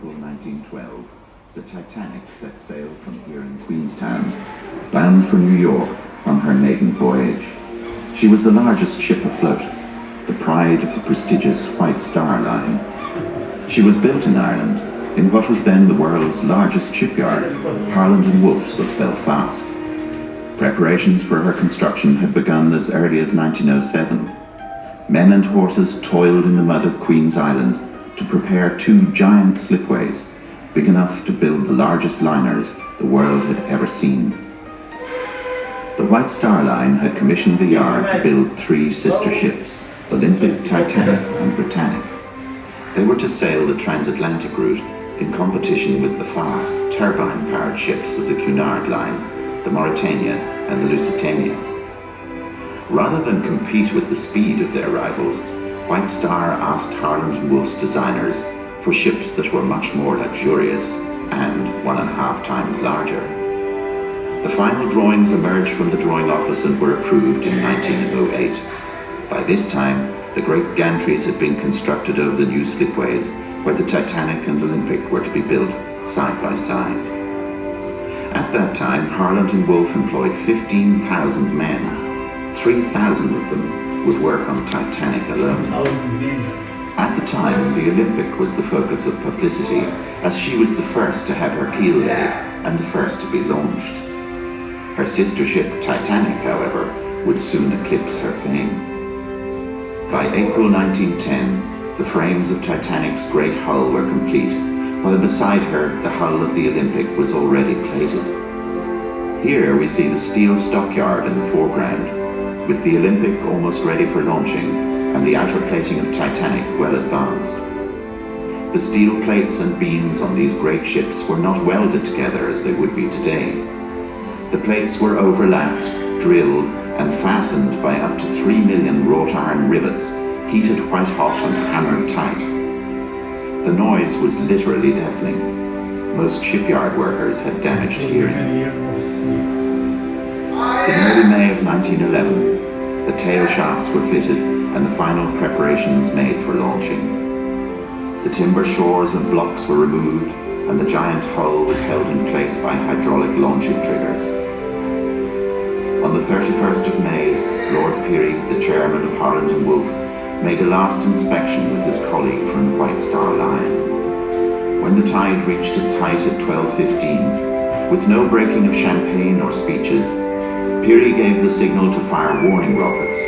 April 1912, the Titanic set sail from here in Queenstown, bound for New York on her maiden voyage. She was the largest ship afloat, the pride of the prestigious White Star Line. She was built in Ireland, in what was then the world's largest shipyard, Harland and Wolff's of Belfast. Preparations for her construction had begun as early as 1907. Men and horses toiled in the mud of Queen's Island to prepare two giant slipways, big enough to build the largest liners the world had ever seen. The White Star Line had commissioned the yard to build three sister ships, Olympic, Titanic and Britannic. They were to sail the transatlantic route in competition with the fast, turbine-powered ships of the Cunard Line, the Mauretania and the Lusitania. Rather than compete with the speed of their rivals, White Star asked Harland and Wolff's designers for ships that were much more luxurious and 1.5 times larger. The final drawings emerged from the drawing office and were approved in 1908. By this time, the great gantries had been constructed over the new slipways where the Titanic and Olympic were to be built side by side. At that time, Harland and Wolff employed 15,000 men. 3,000 of them would work on Titanic alone. At the time, the Olympic was the focus of publicity, as she was the first to have her keel laid and the first to be launched. Her sister ship, Titanic, however, would soon eclipse her fame. By April 1910, the frames of Titanic's great hull were complete, while beside her, the hull of the Olympic was already plated. Here we see the steel stockyard in the foreground, with the Olympic almost ready for launching and the outer plating of Titanic well advanced. The steel plates and beams on these great ships were not welded together as they would be today. The plates were overlapped, drilled and fastened by up to 3 million wrought iron rivets, heated white hot and hammered tight. The noise was literally deafening. Most shipyard workers had damaged hearing. In early May of 1911, the tail shafts were fitted and the final preparations made for launching. The timber shores and blocks were removed and the giant hull was held in place by hydraulic launching triggers. On the 31st of May, Lord Peary, the chairman of Harland and Wolff, made a last inspection with his colleague from the White Star Line. When the tide reached its height at 12:15, with no breaking of champagne or speeches, Peary gave the signal to fire warning rockets.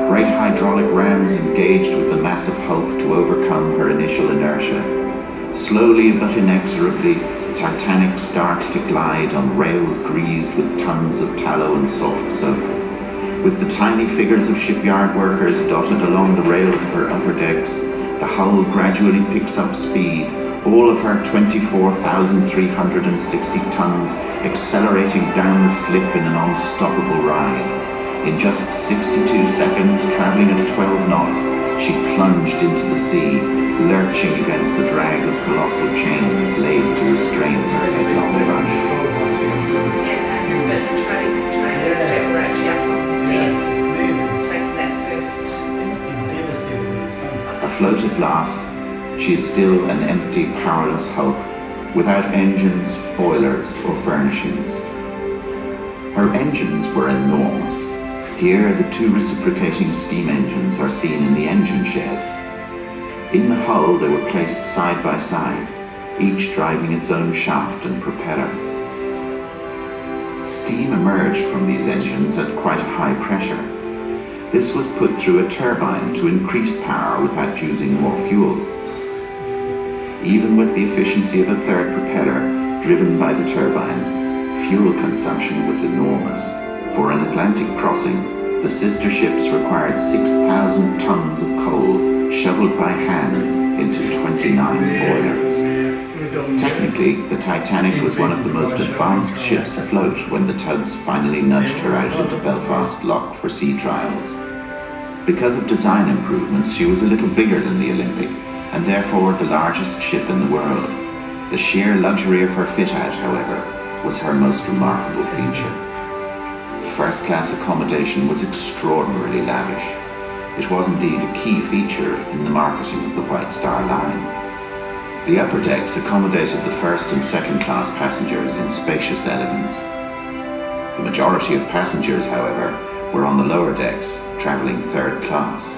Great hydraulic rams engaged with the massive hulk to overcome her initial inertia. Slowly but inexorably, the Titanic starts to glide on rails greased with tons of tallow and soft soap. With the tiny figures of shipyard workers dotted along the rails of her upper decks, the hull gradually picks up speed, all of her 24,360 tons accelerating down the slip in an unstoppable ride. In just 62 seconds, traveling at 12 knots, she plunged into the sea, lurching against the drag of colossal chains laid to restrain her headlong rush. But trying to separate you up on deck, taking that first. Afloat at last, she is still an empty, powerless hulk, without engines, boilers, or furnishings. Her engines were enormous. Here, the two reciprocating steam engines are seen in the engine shed. In the hull, they were placed side by side, each driving its own shaft and propeller. Steam emerged from these engines at quite a high pressure. This was put through a turbine to increase power without using more fuel. Even with the efficiency of a third propeller driven by the turbine, fuel consumption was enormous. For an Atlantic crossing, the sister ships required 6,000 tons of coal shoveled by hand into 29 boilers. Technically, the Titanic was one of the most advanced ships afloat when the tugs finally nudged her out into Belfast Lough for sea trials. Because of design improvements, she was a little bigger than the Olympic, and therefore the largest ship in the world. The sheer luxury of her fit-out, however, was her most remarkable feature. First-class accommodation was extraordinarily lavish. It was indeed a key feature in the marketing of the White Star Line. The upper decks accommodated the first and second class passengers in spacious elegance. The majority of passengers, however, were on the lower decks, travelling third class.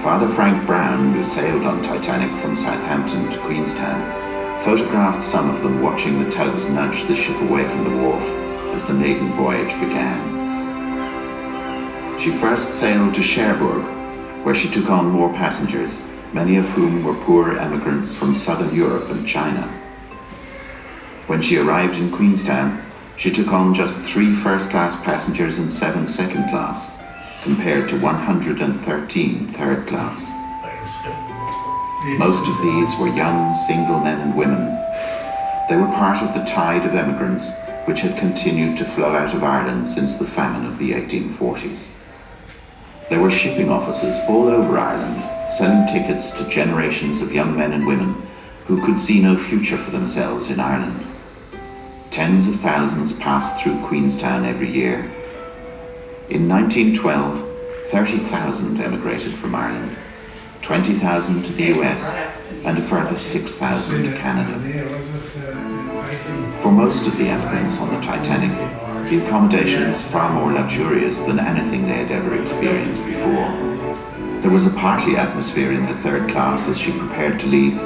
Father Frank Brown, who sailed on Titanic from Southampton to Queenstown, photographed some of them watching the tugs nudge the ship away from the wharf as the maiden voyage began. She first sailed to Cherbourg, where she took on more passengers, many of whom were poor emigrants from southern Europe and China. When she arrived in Queenstown, she took on just 3 first-class passengers and 7 second-class, compared to 113 third-class. Most of these were young, single men and women. They were part of the tide of emigrants which had continued to flow out of Ireland since the famine of the 1840s. There were shipping offices all over Ireland, selling tickets to generations of young men and women who could see no future for themselves in Ireland. Tens of thousands passed through Queenstown every year. In 1912, 30,000 emigrated from Ireland, 20,000 to the US, and a further 6,000 to Canada. For most of the emigrants on the Titanic, the accommodation was far more luxurious than anything they had ever experienced before. There was a party atmosphere in the third class as she prepared to leave,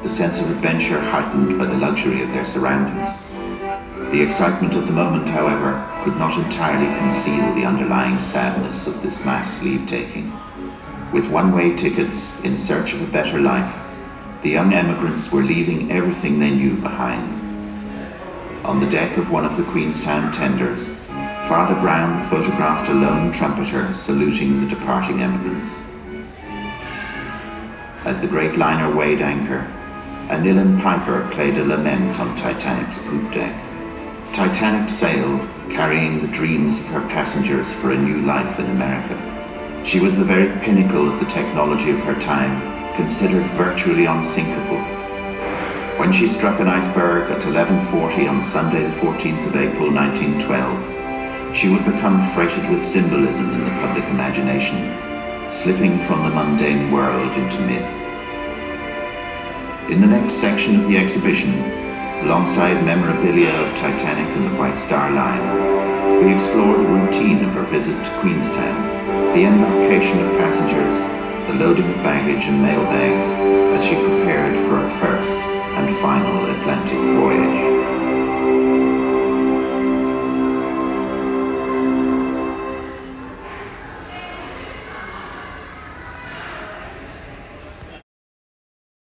the sense of adventure heightened by the luxury of their surroundings. The excitement of the moment, however, could not entirely conceal the underlying sadness of this mass leave-taking. With one-way tickets in search of a better life, the young emigrants were leaving everything they knew behind. On the deck of one of the Queenstown tenders, Father Brown photographed a lone trumpeter saluting the departing emigrants. As the great liner weighed anchor, an uilleann piper played a lament on Titanic's poop deck. Titanic sailed, carrying the dreams of her passengers for a new life in America. She was the very pinnacle of the technology of her time, considered virtually unsinkable. When she struck an iceberg at 11:40 on Sunday the 14th of April 1912, she would become freighted with symbolism in the public imagination, slipping from the mundane world into myth. In the next section of the exhibition, alongside memorabilia of Titanic and the White Star Line, we explore the routine of her visit to Queenstown, the embarkation of passengers, the loading of baggage and mail bags as she prepared for her first